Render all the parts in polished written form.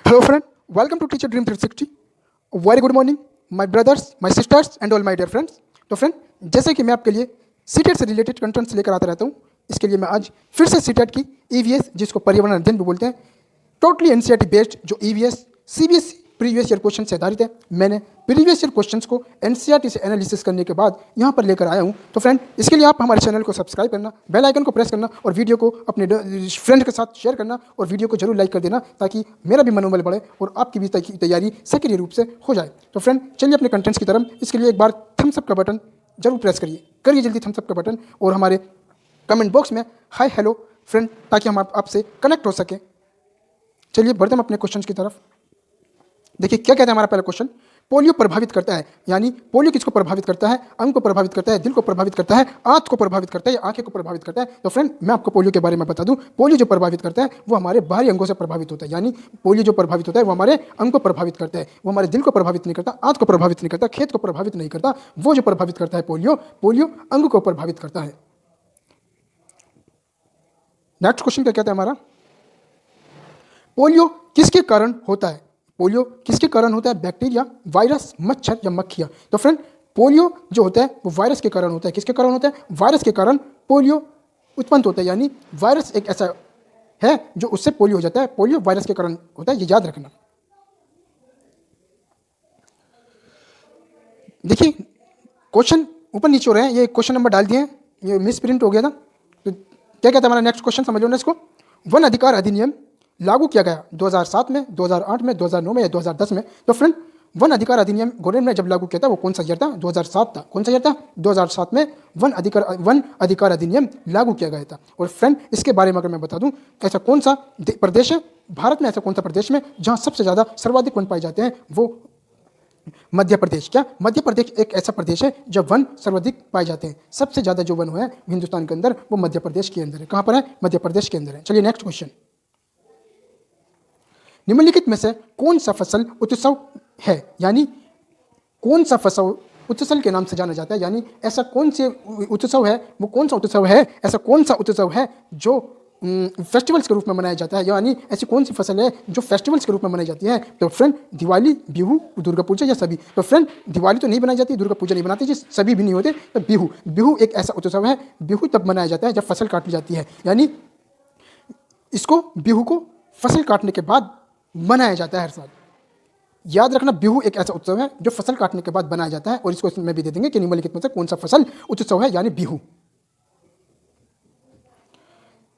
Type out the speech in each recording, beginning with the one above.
Hello friend, welcome to Teacher Dream 360. Very good morning, my brothers, my sisters and all my dear friends. तो friend, जैसे कि मैं आपके लिए CTET से रिलेटेड कंटेंट्स लेकर आता रहता हूँ, इसके लिए मैं आज फिर से सीटेट की ईवीएस, जिसको पर्यावरण अध्ययन भी बोलते हैं, टोटली एनसीईआरटी बेस्ड जो EVS CBSE previous year question से आधारित है, मैंने प्रीवियस ईयर क्वेश्चंस को एनसीईआरटी से एनालिसिस करने के बाद यहाँ पर लेकर आया हूँ। तो फ्रेंड, इसके लिए आप हमारे चैनल को सब्सक्राइब करना, बेल आइकन को प्रेस करना और वीडियो को अपने फ्रेंड के साथ शेयर करना और वीडियो को जरूर लाइक कर देना, ताकि मेरा भी मनोबल बढ़े और आपकी भी तैयारी सक्रिय रूप से हो जाए। तो फ्रेंड, चलिए अपने कंटेंट्स की तरफ। इसके लिए एक बार थम्स अप का बटन जरूर प्रेस करिए जल्दी थम्स अप का बटन, और हमारे कमेंट बॉक्स में हाय हेलो फ्रेंड, ताकि हम आपसे कनेक्ट हो सकें। चलिए बढ़ते हम अपने क्वेश्चन की तरफ। देखिए क्या कहता है हमारा पहला क्वेश्चन। पोलियो प्रभावित करता है, यानी पोलियो किसको प्रभावित करता है? अंग को प्रभावित करता है, दिल को प्रभावित करता है, आंख को प्रभावित करता है या आंखें को प्रभावित करता है? तो फ्रेंड, मैं आपको पोलियो के बारे में बता दूं, पोलियो जो प्रभावित करता है वो हमारे बाहरी अंगों से प्रभावित होता है। यानी पोलियो जो प्रभावित होता है वो हमारे अंग को प्रभावित करता है, वो हमारे दिल को प्रभावित नहीं करता, आंख को प्रभावित नहीं करता, खेत को प्रभावित नहीं करता। वो जो प्रभावित करता है पोलियो अंग को प्रभावित करता है। नेक्स्ट क्वेश्चन क्या कहता है हमारा, पोलियो किसके कारण होता है? पोलियो किसके कारण होता है? बैक्टीरिया, वायरस, मच्छर या मक्खियाँ? तो फ्रेंड, पोलियो जो होता है वो वायरस के कारण होता है। किसके कारण होता है? वायरस के कारण पोलियो उत्पन्न होता है। यानी वायरस एक ऐसा है जो उससे पोलियो हो जाता है। पोलियो वायरस के कारण होता है, ये याद रखना। देखिए क्वेश्चन ऊपर नीचे हो रहे हैं, ये क्वेश्चन नंबर डाल दिए हैं, ये मिस प्रिंट हो गया था। तो क्या कहता है हमारा नेक्स्ट क्वेश्चन, समझ लो ना इसको। वन अधिकार अधिनियम लागू किया गया 2007 में, 2008 में, 2009 में या 2010 में? तो फ्रेंड, वन अधिकार अधिनियम गवर्नमेंट ने जब लागू किया था वो कौन सा ईयर था? 2007 था। कौन सा ईयर था? 2007 में वन अधिकार अधिनियम लागू किया गया था। और फ्रेंड, इसके बारे में अगर मैं बता दूं, ऐसा कौन सा प्रदेश है भारत में, ऐसा कौन सा प्रदेश में जहां सबसे ज़्यादा सर्वाधिक वन पाए जाते हैं? वो मध्य प्रदेश। क्या मध्य प्रदेश एक ऐसा प्रदेश है जब वन सर्वाधिक पाए जाते हैं? सबसे ज़्यादा जो वन है हिंदुस्तान के अंदर वो मध्य प्रदेश के अंदर है। कहाँ पर है? मध्य प्रदेश के अंदर है। चलिए नेक्स्ट क्वेश्चन। निम्नलिखित में से कौन सा फसल उत्सव है? यानी कौन सा फसल उत्सव के नाम से जाना जाता है? यानी ऐसा कौन से उत्सव है, वो कौन सा उत्सव है, ऐसा कौन सा उत्सव है जो फेस्टिवल्स के रूप में मनाया जाता है? यानी ऐसी कौन सी फसल है जो फेस्टिवल्स के रूप में मनाई जाती है? तो फ्रेंड, दिवाली, बिहू, दुर्गा पूजा या सभी? तो फ्रेंड, दिवाली तो नहीं बनाई जाती, दुर्गा पूजा नहीं बनाती, जिस सभी भी नहीं होते। तो बिहू एक ऐसा उत्सव है, बिहू तब मनाया जाता है जब फसल काटी जाती है। यानी इसको, बिहू को फसल काटने के बाद मनाया जाता है हर साल। याद रखना, बिहू एक ऐसा उत्सव है जो फसल काटने के बाद बनाया जाता है। और इसको इसमें भी दे देंगे कि निम्नलिखित में से कौन सा फसल उत्सव है, यानी बिहू।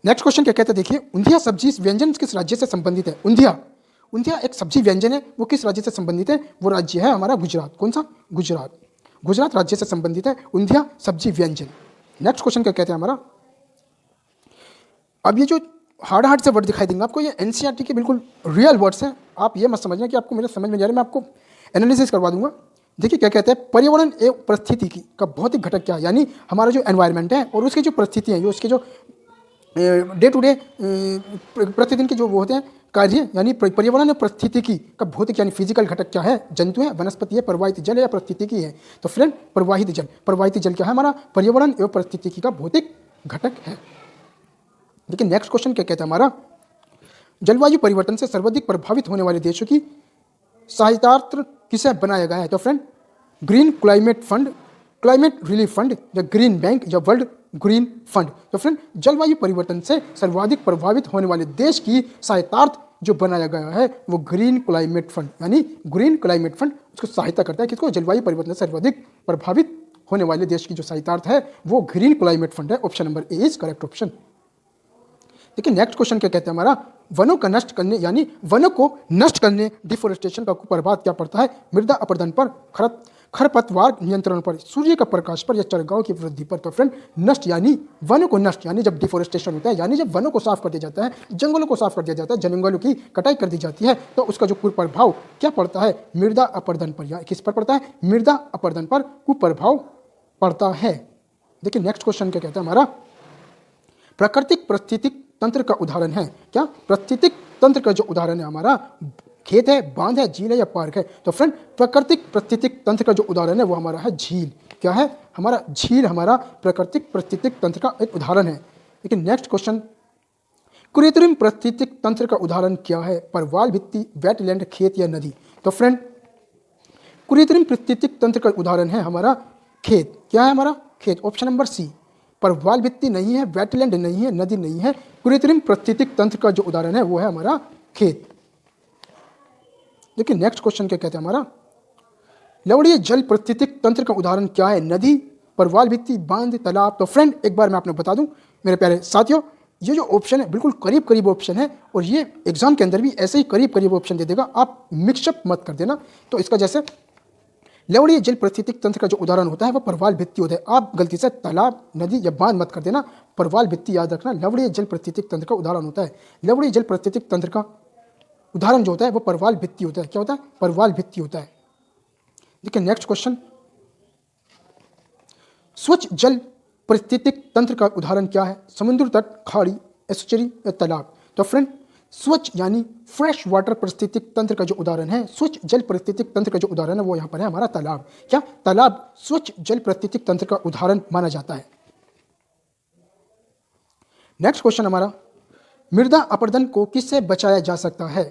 नेक्स्ट क्वेश्चन क्या कहता है, देखिए। ऊंधिया सब्जी व्यंजन किस राज्य से संबंधित है? ऊंधिया एक सब्जी व्यंजन है, वो किस राज्य से संबंधित है? वो राज्य है हमारा गुजरात। कौन सा? गुजरात राज्य से संबंधित है ऊंधिया सब्जी व्यंजन। नेक्स्ट क्वेश्चन क्या कहते हैं हमारा, अब ये जो हार्ड से वर्ड दिखाई देंगे आपको, ये एनसीईआरटी के बिल्कुल रियल वर्ड्स हैं। आप ये मत समझना कि आपको मेरे समझ में नहीं आ रहा, मैं आपको एनालिसिस करवा दूंगा। देखिए क्या कहते हैं, पर्यावरण एवं परिस्थितिकी का भौतिक घटक क्या है? यानी हमारा जो एनवायरनमेंट है और उसकी जो परिस्थिति है, उसके जो डे टू डे प्रतिदिन के जो वो होते हैं कार्य, यानी पर्यावरण परिस्थितिकी का भौतिक यानी फिजिकल घटक क्या है? जंतु है, वनस्पति है, प्रवाहित जल है या परिस्थितिकी है? तो फ्रेंड, प्रवाहित जल क्या है? हमारा पर्यावरण एवं परिस्थितिकी का भौतिक घटक है। लेकिन नेक्स्ट क्वेश्चन क्या कहता है हमारा, जलवायु परिवर्तन से सर्वाधिक प्रभावित होने वाले देशों की सहायतार्थ किसे बनाया गया है? तो friend, green climate fund, climate relief fund या ग्रीन बैंक या वर्ल्ड ग्रीन फंड? तो फ्रेंड, जलवायु परिवर्तन से सर्वाधिक प्रभावित होने वाले देश की सहायतार्थ जो बनाया गया है वो ग्रीन क्लाइमेट फंड, यानी ग्रीन क्लाइमेट फंड उसको सहायता करता है। किसको? जलवायु परिवर्तन से सर्वाधिक प्रभावित होने वाले देश की जो सहायतार्थ है वो ग्रीन क्लाइमेट फंड है। Option number A is correct option. लेकिन नेक्स्ट क्वेश्चन क्या कहते हैं हमारा, वनों का नष्ट करने, यानी वनों को नष्ट करने, डिफोरेस्टेशन का कुप्रभाव क्या पड़ता है? मृदा अपरदन पर, खरपतवार नियंत्रण पर, सूर्य का प्रकाश पर या चरगाव की वृद्धि पर? तो फ्रेंड, नष्ट यानी वनों को नष्ट, यानी जब डिफोरेस्टेशन होता है, यानी जब वनों को साफ कर दिया जाता है, जंगलों को साफ कर दिया जाता है, जंगलों की कटाई कर दी जाती है, तो उसका जो कुप्रभाव क्या पड़ता है? मृदा अपरदन पर। या किस पर पड़ता है? मृदा अपरदन पर कुप्रभाव पड़ता है। देखिए नेक्स्ट क्वेश्चन क्या कहता है हमारा, प्राकृतिक पारिस्थितिक तंत्र का उदाहरण है? क्या पारिस्थितिक तंत्र का जो उदाहरण है हमारा, खेत है, बांध है, झील है या पार्क है? तो फ्रेंड, प्राकृतिक पारिस्थितिक तंत्र का जो उदाहरण है वो हमारा है झील। क्या है? हमारा झील हमारा प्राकृतिक पारिस्थितिक तंत्र का एक उदाहरण है। लेकिन नेक्स्ट क्वेश्चन कृत्रिम पारिस्थितिक तंत्र का उदाहरण क्या है? परवाल भित्ति, वेटलैंड, खेत या नदी? तो फ्रेंड, कृत्रिम पारिस्थितिक तंत्र का उदाहरण है हमारा खेत। क्या है हमारा? खेत। Option number C. परवाल भित्ति नहीं है, वेटलैंड नहीं है, नदी नहीं है। कृत्रिम पारिस्थितिक तंत्र का जो उदाहरण है वो है हमारा खेत। देखिए नेक्स्ट क्वेश्चन क्या कहते हैं हमारा, लवणीय जल पारिस्थितिक तंत्र का उदाहरण क्या है? नदी, परवाल भित्ति, बांध, तालाब? तो फ्रेंड, एक बार मैं आपको बता दूं मेरे प्यारे साथियों, ये जो ऑप्शन है बिल्कुल करीब करीब ऑप्शन है, और ये एग्जाम के अंदर भी ऐसे ही करीब करीब ऑप्शन दे देगा, आप मिक्सअप मत कर देना। तो इसका जैसे लवणीय जल पारिस्थितिक तंत्र का जो उदाहरण होता है वह परवाल भित्ति होता है। आप गलती से तालाब, नदी या बांध मत कर देना, परवाल भित्ति याद रखना। लवणीय जल पारिस्थितिक तंत्र का उदाहरण होता है, लवणीय जल पारिस्थितिक तंत्र का उदाहरण जो होता है वो परवाल भित्ति होता है। क्या होता है? परवाल भित्ति होता है। देखिए नेक्स्ट क्वेश्चन, स्वच्छ जल पारिस्थितिक तंत्र का उदाहरण क्या है? समुद्र तट, खाड़ी, एस्चुरी या तालाब? तो फ्रेंड, स्वच्छ यानी फ्रेश वाटर पारिस्थितिक तंत्र का जो उदाहरण है, स्वच्छ जल पारिस्थितिक तंत्र का जो उदाहरण है वो यहाँ पर है हमारा तालाब। क्या? तालाब स्वच्छ जल पारिस्थितिक तंत्र का उदाहरण माना जाता है। नेक्स्ट क्वेश्चन हमारा, मृदा अपरदन को किससे बचाया जा सकता है?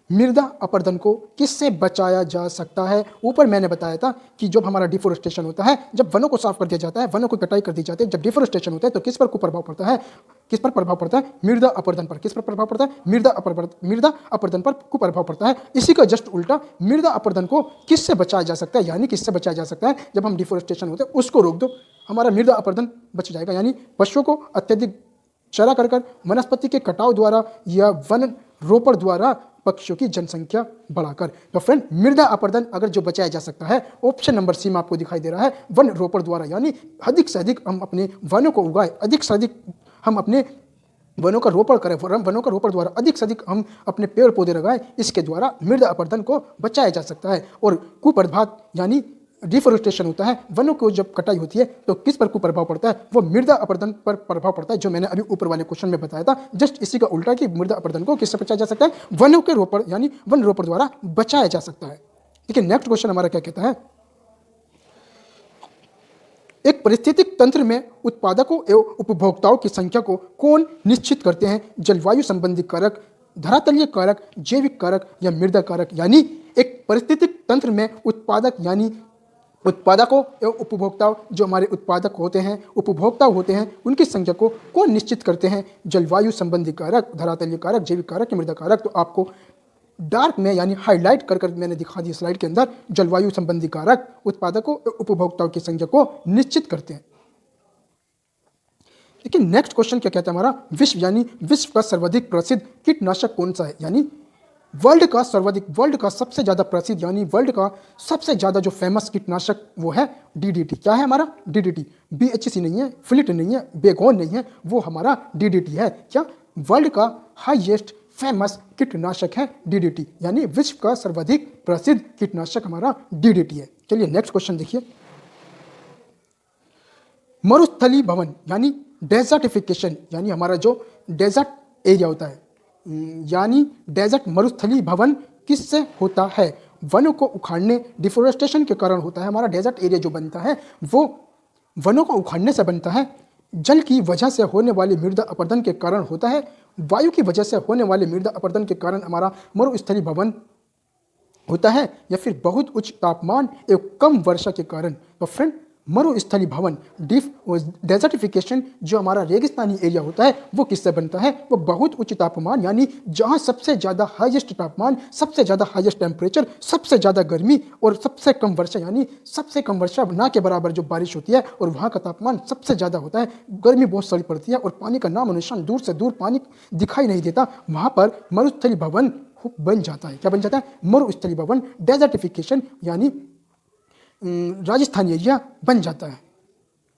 मृदा अपरदन को किससे बचाया जा सकता है? ऊपर मैंने बताया था कि जब हमारा डिफोरेस्टेशन होता है, जब वनों को साफ कर दिया जाता है, वनों को कटाई कर दी जाती है, जब डिफोरेस्टेशन होता है तो किस पर कुप्रभाव पड़ता है? किस पर प्रभाव पड़ता है? मृदा अपरदन पर। किस पर प्रभाव पड़ता है? मृदा अपरदन पर कुप्रभाव पड़ता है। इसी का जस्ट उल्टा, मृदा अपरदन को किससे बचाया जा सकता है? यानी किससे बचाया जा सकता है? जब हम डिफोरेस्टेशन होते हैं उसको रोक दो, हमारा मृदा अपरदन बच जाएगा। यानी पशुओं को अत्यधिक चरा कर, वनस्पति के कटाव द्वारा या वन रोपण द्वारा पक्षियों की जनसंख्या बढ़ाकर। तो फ्रेंड, मृदा अपरदन अगर जो बचाया जा सकता है, ऑप्शन नंबर सी में आपको दिखाई दे रहा है, वन रोपण द्वारा। यानी अधिक से अधिक हम अपने वनों को उगाएं, अधिक से अधिक हम अपने वनों का रोपण करें, वनों का रोपण द्वारा अधिक से अधिक हम अपने पेड़ पौधे लगाएं, इसके द्वारा मृदा अपरदन को बचाया जा सकता है। और कुप्रभाव यानी डिफोरेस्टेशन होता है, वनों को जब कटाई होती है तो किस पर कुप्रभाव पड़ता है? वो मृदा अपरदन पर प्रभाव पड़ता है, जो मैंने अभी ऊपर वाले क्वेश्चन में बताया था। जस्ट इसी का उल्टा कि मृदा अपरदन को किससे बचाया जा सकता है? वनों के रोपण यानी वन रोपण द्वारा बचाया जा सकता है। ठीक है, नेक्स्ट क्वेश्चन हमारा क्या कहता है, एक पारिस्थितिक तंत्र में उत्पादकों एवं उपभोक्ताओं की संख्या को कौन निश्चित करते हैं? जलवायु संबंधी कारक, धरातलीय कारक, जैविक कारक या मृदा कारक? यानी एक पारिस्थितिक तंत्र में उत्पादक यानी उत्पादकों एवं उपभोक्ताओं, जो हमारे उत्पादक होते हैं, उपभोक्ता होते हैं, उनकी संख्या को कौन निश्चित करते हैं? जलवायु संबंधी कारक, धरातलीय कारक, जैविक कारक या मृदा कारक? तो आपको डार्क में यानी हाईलाइट कर मैंने दिखा दी स्लाइड के अंदर, जलवायु संबंधी कारक उत्पादकों उपभोक्ताओं की संख्या को निश्चित करते हैं। लेकिन नेक्स्ट क्वेश्चन क्या कहता है हमारा, विश्व यानी विश्व का सर्वाधिक प्रसिद्ध कीटनाशक कौन सा है? यानी वर्ल्ड का सबसे ज़्यादा प्रसिद्ध यानी वर्ल्ड का सबसे ज़्यादा जो फेमस कीटनाशक वो है डीडीटी। क्या है हमारा? डीडीटी। BHC नहीं है, फ्लिट नहीं है, बेगोन नहीं है, वो हमारा डीडीटी है। क्या? वर्ल्ड का हाईएस्ट फेमस कीटनाशक है डीडीटी, यानी विश्व का सर्वाधिक प्रसिद्ध कीटनाशक हमारा डीडीटी है। चलिए नेक्स्ट क्वेश्चन देखिए, मरुस्थली भवन यानी डेजर्टिफिकेशन, यानी हमारा जो डेजर्ट एरिया होता है, यानी डेजर्ट मरुस्थली भवन किससे होता है? वनों को उखाड़ने, डिफोरेस्टेशन के कारण होता है। हमारा डेजर्ट एरिया जो बनता है वो वनों को उखाड़ने से बनता है, जल की वजह से होने वाले मृदा अपरदन के कारण होता है, वायु की वजह से होने वाले मृदा अपरदन के कारण हमारा मरुस्थली भवन होता है, या फिर बहुत उच्च तापमान एवं कम वर्षा के कारण। तो फ्रेंड, मरुस्थली भवन डेजर्टिफिकेशन जो हमारा रेगिस्तानी एरिया होता है वो किससे बनता है? वो बहुत उच्च तापमान यानी जहाँ सबसे ज़्यादा हाईएस्ट तापमान, सबसे ज़्यादा हाईएस्ट टेम्परेचर, सबसे ज़्यादा गर्मी और सबसे कम वर्षा, यानी सबसे कम वर्षा ना के बराबर जो बारिश होती है और वहाँ का तापमान सबसे ज़्यादा होता है, गर्मी बहुत सारी पड़ती है और पानी का नामो निशान, दूर से दूर पानी दिखाई नहीं देता, वहाँ पर मरुस्थली भवन बन जाता है। क्या बन जाता है? मरुस्थली भवन डेजर्टिफिकेशन यानी राजस्थानी एरिया बन जाता है,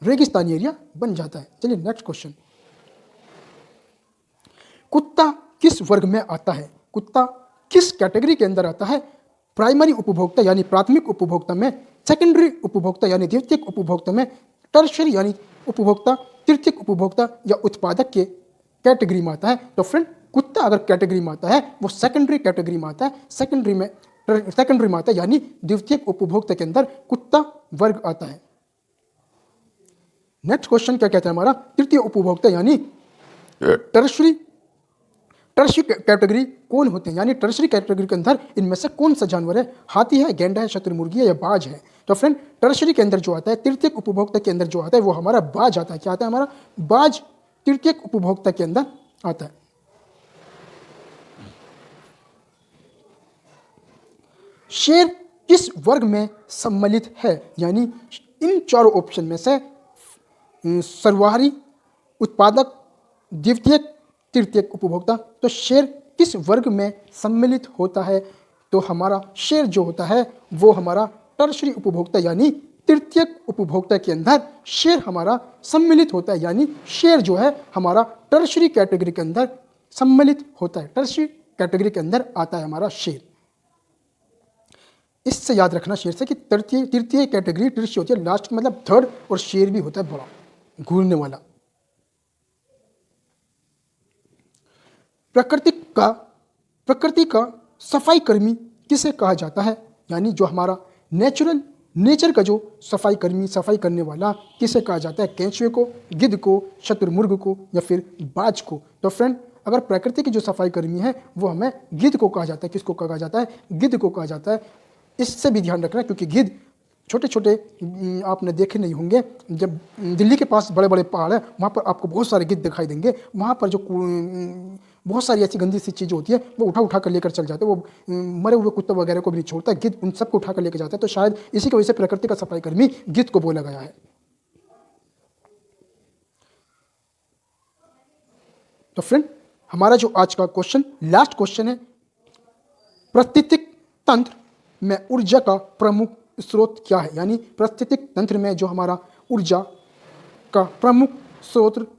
रेगिस्तानी एरिया बन जाता है। चलिए नेक्स्ट क्वेश्चन, कुत्ता किस वर्ग में आता है? कुत्ता किस कैटेगरी के अंदर आता है? प्राइमरी उपभोक्ता यानी प्राथमिक उपभोक्ता में, सेकेंडरी उपभोक्ता यानी द्वितीयक उपभोक्ता में, टर्शरी यानी उपभोक्ता, तृतीयक उपभोक्ता या उत्पादक के कैटेगरी में आता है। तो फ्रेंड, कुत्ता अगर कैटेगरी में आता है वो सेकेंडरी कैटेगरी में आता है, सेकेंडरी में आता है, यानी द्वितीयक उपभोक्ता के अंदर कुत्ता वर्ग आता है। नेक्स्ट क्वेश्चन क्या कहता है हमारा, तृतीय उपभोक्ता यानी टर्शरी टर्शरी कैटेगरी कौन होते हैं, यानी टर्शरी कैटेगरी के अंदर इनमें से कौन सा जानवर है, हाथी है, गेंडा है, शतुरमुर्गी है या बाज है। तो फ्रेंड टर्शरी के अंदर जो आता है, तृतीयक उपभोक्ता के अंदर जो आता है वो हमारा बाज आता है। क्या आता है हमारा? बाज तृतीयक उपभोक्ता के अंदर आता है। शेर किस वर्ग में सम्मिलित है, यानी इन चारों ऑप्शन में से सर्वाहारी, उत्पादक, द्वितीयक, तृतीयक उपभोक्ता, तो शेर किस वर्ग में सम्मिलित होता है? तो हमारा शेर जो होता है वो हमारा टर्शरी उपभोक्ता यानी तृतीयक उपभोक्ता के अंदर शेर हमारा सम्मिलित होता है, यानी शेर जो है हमारा टर्शरी कैटेगरी के अंदर सम्मिलित होता है, टर्शरी कैटेगरी के अंदर आता है हमारा शेर। इससे याद रखना शेर से कि तृतीय कैटेगरी टर्शरी होती है, लास्ट मतलब थर्ड, और शेर भी होता है बड़ा घूरने वाला। प्रकृति का सफाई कर्मी किसे कहा जाता है, यानी जो हमारा नेचर का जो सफाई कर्मी, सफाई करने वाला किसे कहा जाता है? केंचुए को, गिद्ध को, शतुरमुर्ग को या फिर बाज को। तो फ्रेंड अगर प्रकृति की जो सफाई कर्मी है वो हमें गिद्ध को कहा जाता है। किसको कहा जाता है? गिद्ध को कहा जाता है। इससे भी ध्यान रखना क्योंकि गिद्ध छोटे छोटे आपने देखे नहीं होंगे, जब दिल्ली के पास बड़े बड़े पहाड़ है वहाँ पर आपको बहुत सारे गिद्ध दिखाई देंगे। वहाँ पर जो बहुत सारी ऐसी गंदी सी चीज़ें होती है वो उठा कर लेकर चल जाते हैं। वो मरे हुए कुत्ते वगैरह को भी नहीं छोड़ता, गिद्ध उन सबको उठा कर लेकर जाता है। तो शायद इसी की वजह से प्रकृति का सफाई कर्मी गिद्ध को बोला गया है। तो फ्रेंड हमारा जो आज का क्वेश्चन, लास्ट क्वेश्चन है, पारिस्थितिक तंत्र में ऊर्जा का प्रमुख स्रोत क्या है, यानी पारिस्थितिक तंत्र में जो हमारा ऊर्जा का प्रमुख स्रोत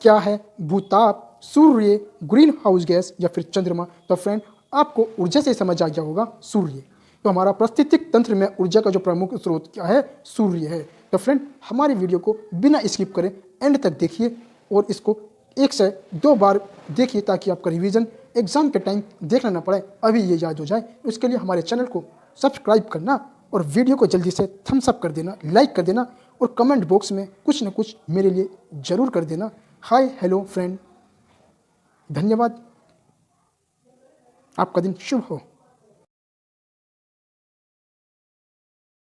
क्या है? भूताप, सूर्य, ग्रीन हाउस गैस या फिर चंद्रमा। तो फ्रेंड आपको ऊर्जा से समझ आ गया होगा सूर्य। तो हमारा पारिस्थितिक तंत्र में ऊर्जा का जो प्रमुख स्रोत क्या है? सूर्य है। तो फ्रेंड हमारी वीडियो को बिना स्किप करें एंड तक देखिए और इसको 1 से 2 बार देखिए ताकि आपका रिवीजन एग्जाम के टाइम देखना ना पड़े, अभी ये याद हो जाए। उसके लिए हमारे चैनल को सब्सक्राइब करना और वीडियो को जल्दी से थम्स अप कर देना, लाइक कर देना और कमेंट बॉक्स में कुछ न कुछ मेरे लिए ज़रूर कर देना। हाय हेलो फ्रेंड, धन्यवाद। आपका दिन शुभ हो।